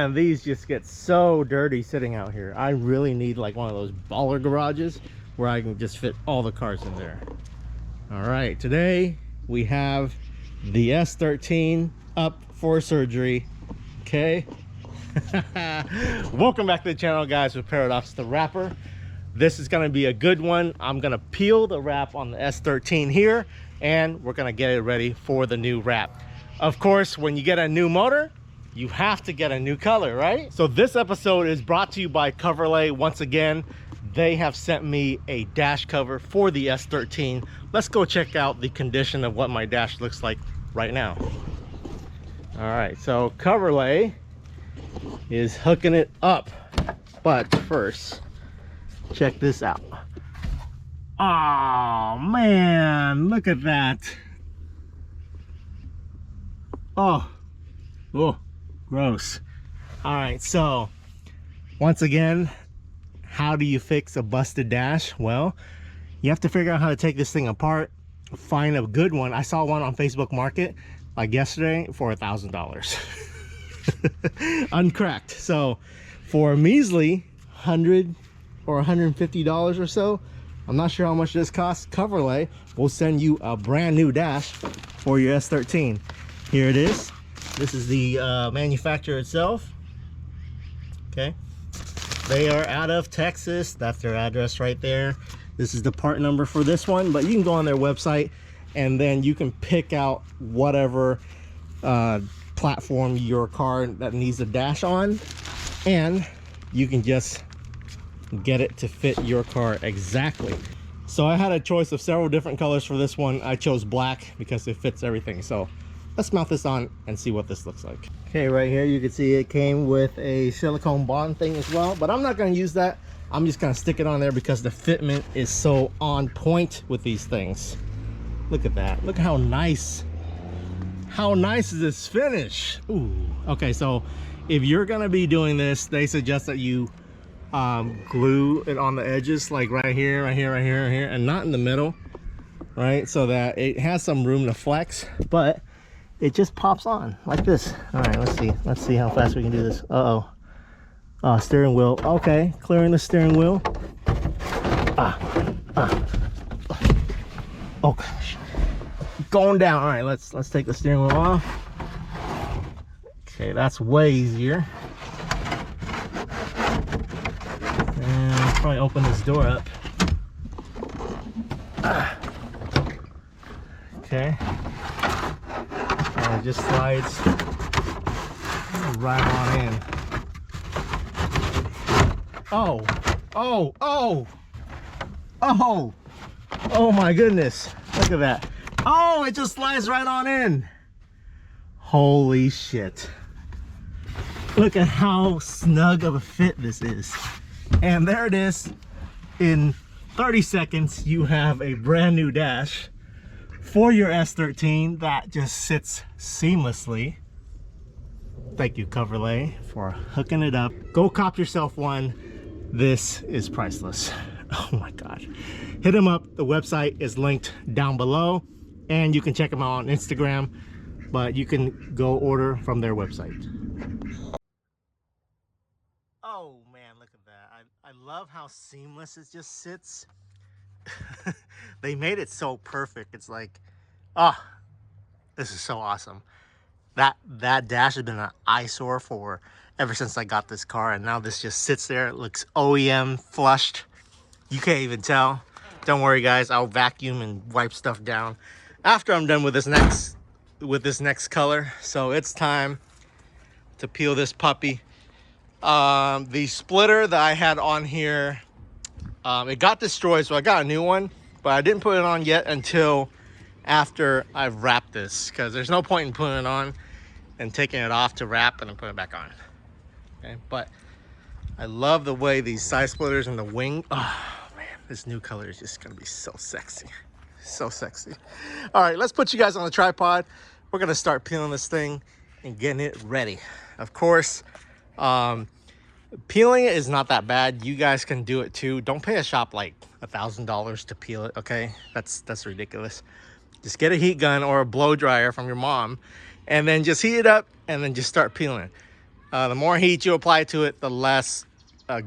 man, these just get so dirty sitting out here. I really need like one of those baller garages where I can just fit all the cars in there. All right, today we have the S13 up for surgery. Okay. Welcome back to the channel, guys, with Paradox the Rapper. This is going to be a good one. I'm going to peel the wrap on the S13 here, and we're going to get it ready for the new wrap. Of course, when you get a new motor, you have to get a new color, right? So this episode is brought to you by Coverlay. Once again, they have sent me a dash cover for the S13. Let's go check out the condition of what my dash looks like right now. All right, so Coverlay is hooking it up, but first, check this out. Oh man, look at that. Oh, gross. All right, so once again, how do you fix a busted dash? Well, you have to figure out how to take this thing apart, find a good one. I saw one on Facebook Market like yesterday for $1,000 uncracked. So for a measly $100 or $150 or so, I'm not sure how much this costs, Coverlay will send you a brand new dash for your S13. Here it is. This is the manufacturer itself. Okay, they are out of Texas. That's their address right there. This is the part number for this one, but you can go on their website and then you can pick out whatever platform your car that needs a dash on, and you can just get it to fit your car exactly. So I had a choice of several different colors for this one. I chose black because it fits everything. So let's mount this on and see what this looks like. Okay, right here you can see it came with a silicone bond thing as well, but I'm not going to use that. I'm just going to stick it on there because the fitment is so on point with these things. Look at that. Look how nice is this finish. Ooh. Okay, so if you're going to be doing this, they suggest that you glue it on the edges, like right here, and not in the middle, right? So that it has some room to flex, but it just pops on like this. All right, let's see how fast we can do this. Steering wheel. Okay, clearing the steering wheel. Oh gosh, going down. All right, let's take the steering wheel off. Okay, that's way easier. And I'll probably open this door up. Okay. And it just slides right on in. Oh my goodness. Look at that. Oh, it just slides right on in. Holy shit. Look at how snug of a fit this is. And there it is. In 30 seconds, you have a brand new dash for your S13 that just sits seamlessly. Thank you, Coverlay, for hooking it up. Go cop yourself one. This is priceless. Oh my God. Hit them up. The website is linked down below, and you can check them out on Instagram, but you can go order from their website. Oh man, look at that. I love how seamless it just sits. They made it so perfect. It's like, this is so awesome. That dash has been an eyesore for ever since I got this car, and now this just sits there. It looks OEM flushed. You can't even tell. Don't worry, guys. I'll vacuum and wipe stuff down after I'm done with this next color. So it's time to peel this puppy. The splitter that I had on here, it got destroyed, so I got a new one, but I didn't put it on yet until after I've wrapped this, because there's no point in putting it on and taking it off to wrap and then putting it back on. Okay, but I love the way these side splitters and the wing, oh man, this new color is just gonna be so sexy. So sexy. All right, let's put you guys on the tripod. We're gonna start peeling this thing and getting it ready. Of course, peeling it is not that bad. You guys can do it too. Don't pay a shop like $1,000 to peel it, okay? That's ridiculous. Just get a heat gun or a blow dryer from your mom, and then just heat it up and then just start peeling it. The more heat you apply to it, the less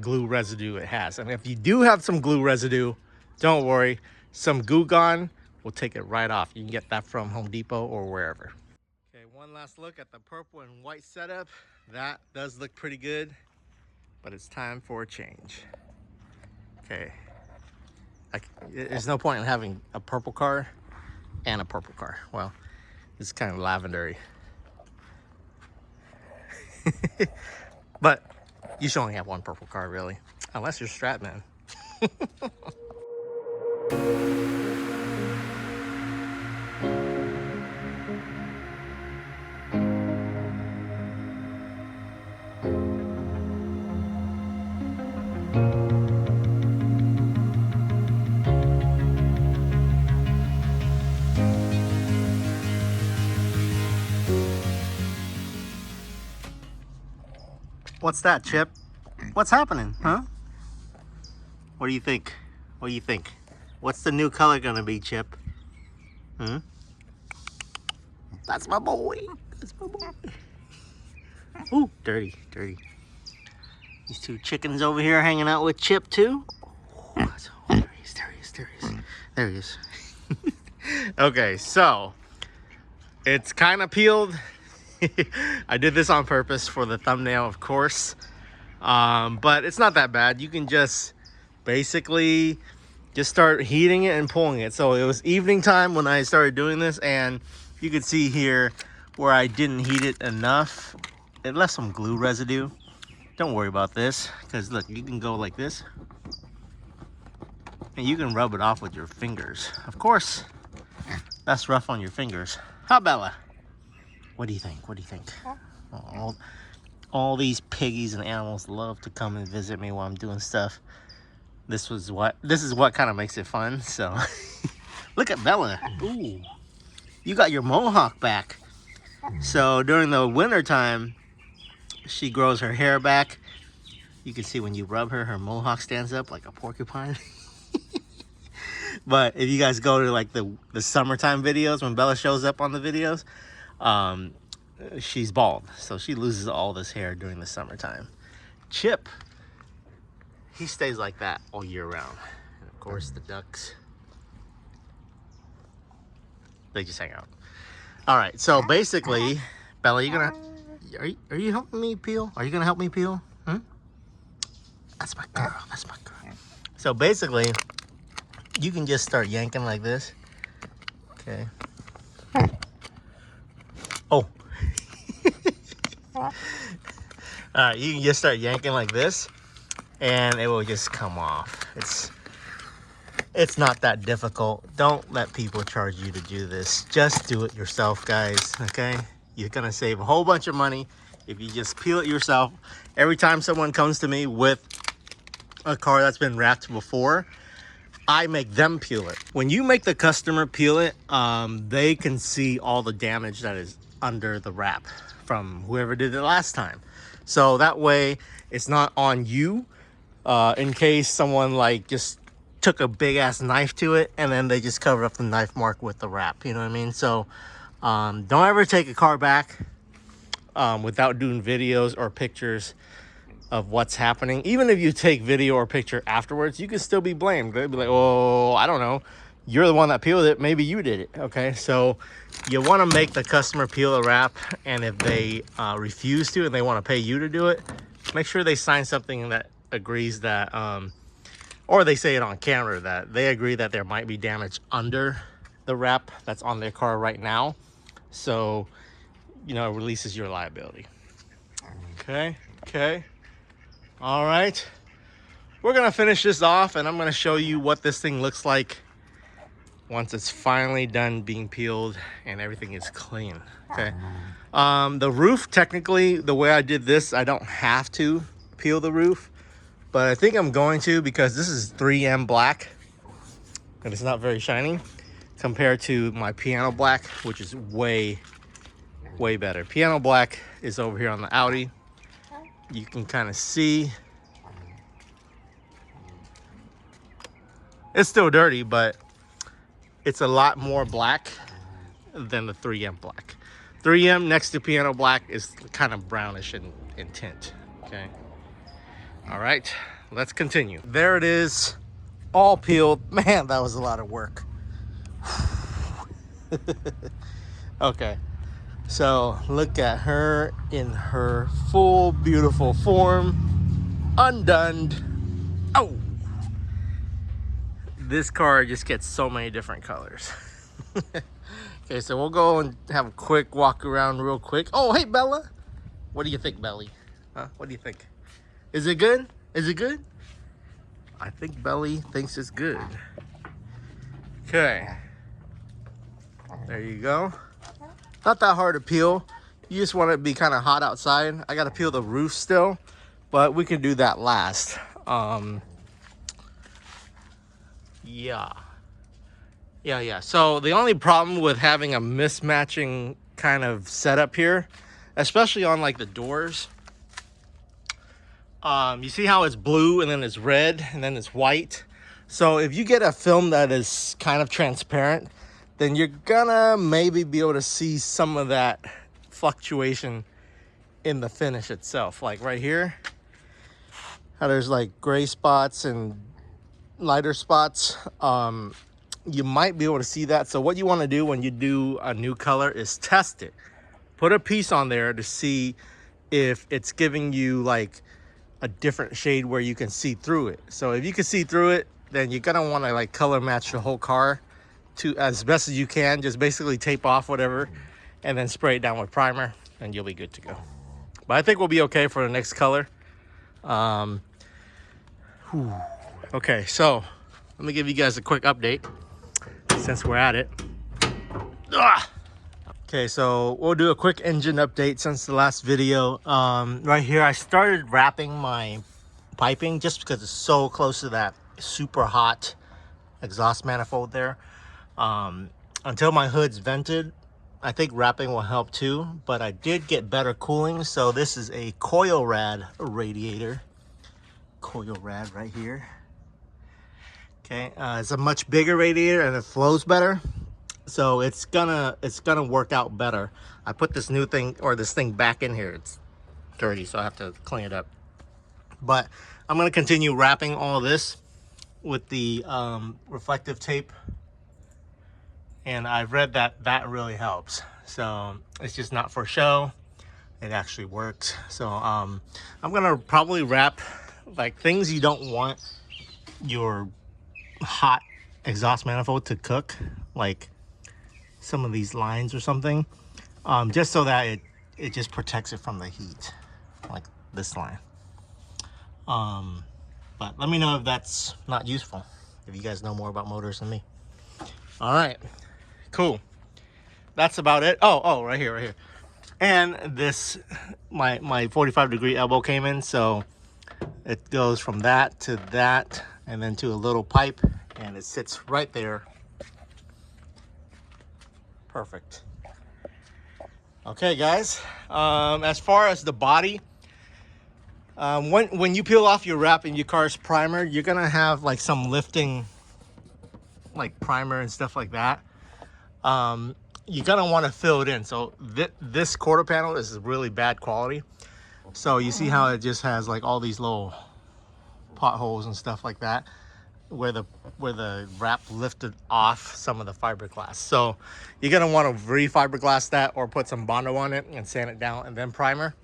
glue residue it has. And if you do have some glue residue, don't worry. Some Goo Gone will take it right off. You can get that from Home Depot or wherever. Okay, one last look at the purple and white setup. That does look pretty good, but it's time for a change. Okay, there's no point in having a purple car and a purple car. Well, it's kind of lavendery. But you should only have one purple car, really, unless you're Stratman. What's that, Chip? What's happening, huh? What do you think? What do you think? What's the new color gonna be, Chip? Hmm? That's my boy. That's my boy. Ooh, dirty, dirty. These two chickens over here hanging out with Chip too. Oh, there he is, there he is, there he is. There he is. Okay, so it's kind of peeled. I did this on purpose for the thumbnail, of course. But it's not that bad. You can just basically just start heating it and pulling it. So it was evening time when I started doing this, and you can see here where I didn't heat it enough. It left some glue residue. Don't worry about this, because look, you can go like this and you can rub it off with your fingers. Of course, that's rough on your fingers. Huh, Bella? What do you think? What do you think? All these piggies and animals love to come and visit me while I'm doing stuff. This is what kind of makes it fun. So look at Bella. Ooh, you got your mohawk back. So during the winter time, she grows her hair back. You can see when you rub her, her mohawk stands up like a porcupine. But if you guys go to like the summertime videos, when Bella shows up on the videos, she's bald, so she loses all this hair during the summertime. Chip, he stays like that all year round. And of course, the ducks, they just hang out. All right, so basically, Bella, are you helping me peel? Are you gonna help me peel? Hmm? That's my girl. That's my girl. So basically, you can just start yanking like this. Okay. Oh. All right, you can just start yanking like this, and it will just come off. It's not that difficult. Don't let people charge you to do this. Just do it yourself, guys. Okay? You're gonna save a whole bunch of money if you just peel it yourself. Every time someone comes to me with a car that's been wrapped before, I make them peel it. When you make the customer peel it, they can see all the damage that is under the wrap from whoever did it last time. So that way it's not on you, in case someone like just took a big ass knife to it and then they just cover up the knife mark with the wrap, you know what I mean? So don't ever take a car back without doing videos or pictures of what's happening. Even if you take video or picture afterwards, you can still be blamed. They'll be like, oh, I don't know, you're the one that peeled it, maybe you did it. Okay, so you want to make the customer peel a wrap, and if they refuse to and they want to pay you to do it, make sure they sign something that agrees that or they say it on camera that they agree that there might be damage under the wrap that's on their car right now, so you know, it releases your liability. Okay, all right, we're gonna finish this off, and I'm gonna show you what this thing looks like once it's finally done being peeled and everything is clean. Okay, the roof, technically the way I did this, I don't have to peel the roof, but I think I'm going to, because this is 3M black and it's not very shiny compared to my piano black, which is way better. Piano black is over here on the Audi. You can kind of see it's still dirty, but it's a lot more black than the 3M black. 3M next to piano black is kind of brownish in tint. Okay. All right, let's continue. There it is, all peeled. Man, that was a lot of work. Okay, so look at her in her full beautiful form, undone. Oh, this car just gets so many different colors. Okay, so we'll go and have a quick walk around real quick. Oh, hey, Bella. What do you think, Belly? Huh? What do you think? Is it good? Is it good? I think Belly thinks it's good. Okay. There you go. Not that hard to peel. You just want it to be kind of hot outside. I got to peel the roof still, but we can do that last. Yeah. So the only problem with having a mismatching kind of setup here, especially on like the doors, you see how it's blue and then it's red and then it's white. So if you get a film that is kind of transparent, then you're gonna maybe be able to see some of that fluctuation in the finish itself. Like right here, how there's like gray spots and lighter spots. You might be able to see that. So what you want to do when you do a new color is test it. Put a piece on there to see if it's giving you like a different shade where you can see through it. So if you can see through it, then you're gonna want to like color match the whole car to as best as you can. Just basically tape off whatever and then spray it down with primer and you'll be good to go. But I think we'll be okay for the next color. Okay, so let me give you guys a quick update since we're at it. Okay, so we'll do a quick engine update since the last video. Right here, I started wrapping my piping just because it's so close to that super hot exhaust manifold there. Until my hood's vented, I think wrapping will help too, but I did get better cooling. So this is a coil rad radiator. Coil rad right here. Okay, it's a much bigger radiator and it flows better, so it's gonna work out better. I put this new thing or this thing back in here. It's dirty, so I have to clean it up. But I'm gonna continue wrapping all this with the reflective tape, and I've read that that really helps. So it's just not for show; it actually works. So I'm gonna probably wrap like things you don't want your hot exhaust manifold to cook, like some of these lines or something, just so that it just protects it from the heat, like this line. But let me know if that's not useful, if you guys know more about motors than me. All right, cool, that's about it. Oh, right here. And this, my 45-degree elbow came in, so it goes from that to that and then to a little pipe, and it sits right there. Perfect. Okay, guys, as far as the body, when you peel off your wrap in your car's primer, you're gonna have like some lifting, like primer and stuff like that. You're gonna want to fill it in. So this quarter panel is really bad quality. So you see how it just has like all these little potholes and stuff like that, where the wrap lifted off some of the fiberglass. So you're gonna want to re-fiberglass that or put some Bondo on it and sand it down and then primer.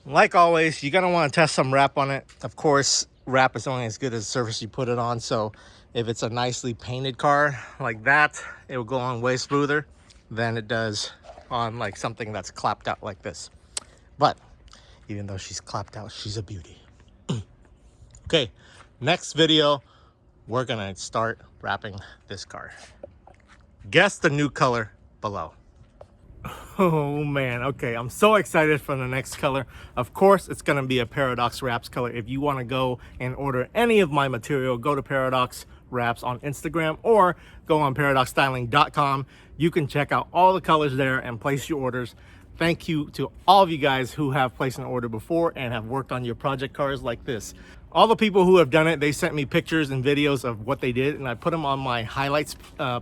Like always, you're gonna want to test some wrap on it. Of course, wrap is only as good as the surface you put it on. So if it's a nicely painted car like that, it will go on way smoother than it does on like something that's clapped out like this. But even though she's clapped out, she's a beauty. Okay, next video, we're gonna start wrapping this car. Guess the new color below. Oh man, okay, I'm so excited for the next color. Of course, it's gonna be a Paradox Wraps color. If you wanna go and order any of my material, go to Paradox Wraps on Instagram or go on paradoxstyling.com. You can check out all the colors there and place your orders. Thank you to all of you guys who have placed an order before and have worked on your project cars like this. all the people who have done it, they sent me pictures and videos of what they did, and I put them on my highlights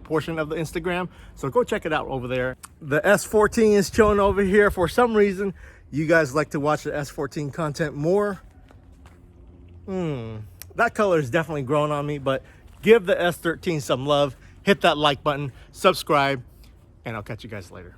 portion of the Instagram. So go check it out over there. The S14 is shown over here. For some reason, you guys like to watch the S14 content more. That color is definitely growing on me, but give the S13 some love. Hit that like button, subscribe, and I'll catch you guys later.